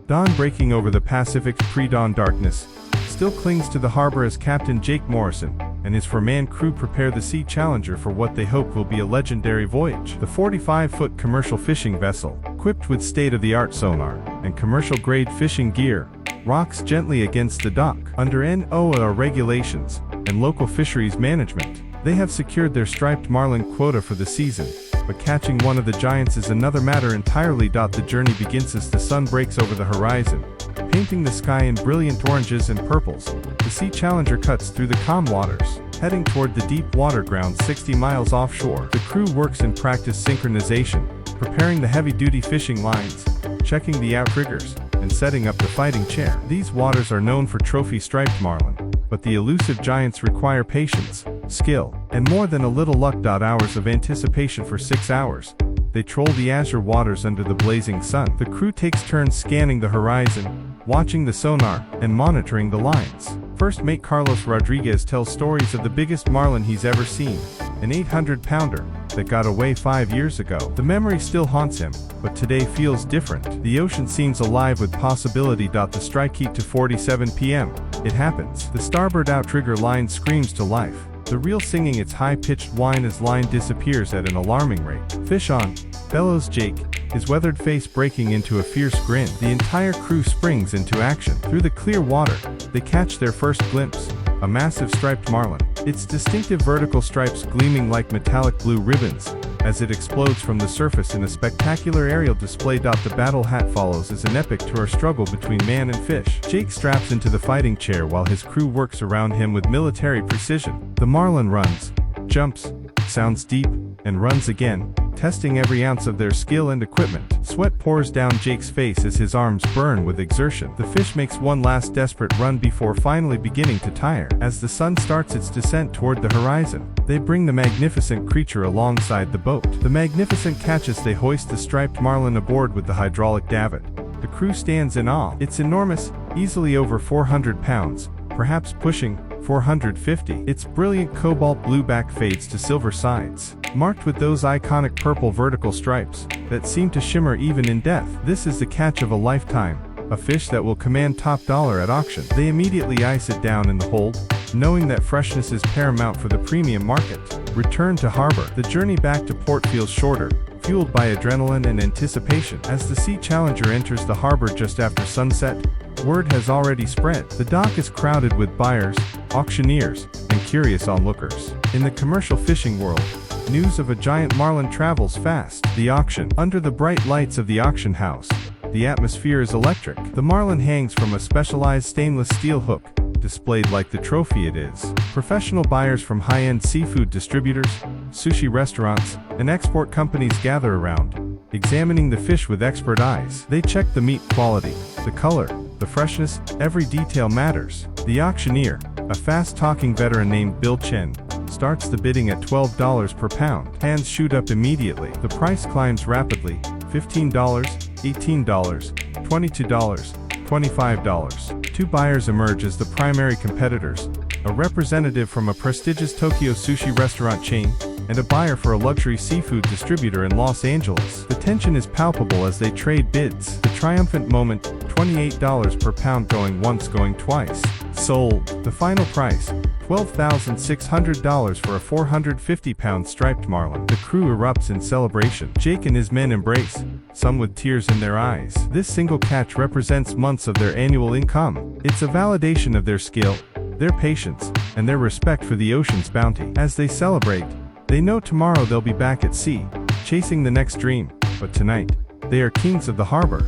Dawn breaking over the Pacific's pre-dawn darkness still clings to the harbor as Captain Jake Morrison and his four-man crew prepare the Sea Challenger for what they hope will be a legendary voyage. The 45-foot commercial fishing vessel, equipped with state-of-the-art sonar and commercial-grade fishing gear, rocks gently against the dock. Under NOAA regulations and local fisheries management, they have secured their striped marlin quota for the season, but catching one of the giants is another matter entirely. The journey begins as the sun breaks over the horizon, painting the sky in brilliant oranges and purples. The Sea Challenger cuts through the calm waters, heading toward the deep water ground 60 miles offshore. The crew works in practice synchronization, preparing the heavy-duty fishing lines, checking the outriggers, and setting up the fighting chair. These waters are known for trophy striped marlin, but the elusive giants require patience, skill, and more than a little luck. Hours of anticipation. For 6 hours, they troll the azure waters under the blazing sun. The crew takes turns scanning the horizon, watching the sonar, and monitoring the lines. First mate Carlos Rodriguez tells stories of the biggest marlin he's ever seen, an 800-pounder that got away 5 years ago. The memory still haunts him, but today feels different. The ocean seems alive with possibility. The strike heat to 47 p.m. It happens. The starboard outrigger line screams to life, the reel singing its high-pitched whine as line disappears at an alarming rate. Fish on, bellows Jake, his weathered face breaking into a fierce grin. The entire crew springs into action. Through the clear water, they catch their first glimpse, a massive striped marlin, its distinctive vertical stripes gleaming like metallic blue ribbons as it explodes from the surface in a spectacular aerial display. The battle hat follows as an epic tour struggle between man and fish. Jake straps into the fighting chair while his crew works around him with military precision. The marlin runs, jumps, sounds deep, and runs again, testing every ounce of their skill and equipment. Sweat pours down Jake's face as his arms burn with exertion. The fish makes one last desperate run before finally beginning to tire. As the sun starts its descent toward the horizon, they bring the magnificent creature alongside the boat. The magnificent catch as they hoist the striped marlin aboard with the hydraulic davit. The crew stands in awe. It's enormous, easily over 400 pounds, perhaps pushing 450. Its brilliant cobalt blue back fades to silver sides, marked with those iconic purple vertical stripes that seem to shimmer even in death. This is the catch of a lifetime, a fish that will command top dollar at auction. They immediately ice it down in the hold, knowing that freshness is paramount for the premium market. Return to harbor. The journey back to port feels shorter, fueled by adrenaline and anticipation. As the Sea Challenger enters the harbor just after sunset, word has already spread. The dock is crowded with buyers, auctioneers, and curious onlookers. In the commercial fishing world, news of a giant marlin travels fast. The auction. Under the bright lights of the auction house, the atmosphere is electric. The marlin hangs from a specialized stainless steel hook, displayed like the trophy it is. Professional buyers from high-end seafood distributors, sushi restaurants, and export companies gather around, examining the fish with expert eyes. They check the meat quality, the color, the freshness, every detail matters. The auctioneer, a fast-talking veteran named Bill Chen, starts the bidding at $12 per pound. Hands shoot up immediately. The price climbs rapidly: $15, $18, $22, $25. Two buyers emerge as the primary competitors, a representative from a prestigious Tokyo sushi restaurant chain, and a buyer for a luxury seafood distributor in Los Angeles. The tension is palpable as they trade bids. The triumphant moment, $28 per pound, going once, going twice. Sold. The final price, $12,600 for a 450-pound striped marlin. The crew erupts in celebration. Jake and his men embrace, some with tears in their eyes. This single catch represents months of their annual income. It's a validation of their skill, their patience, and their respect for the ocean's bounty. As they celebrate, they know tomorrow they'll be back at sea, chasing the next dream, but tonight, they are kings of the harbor.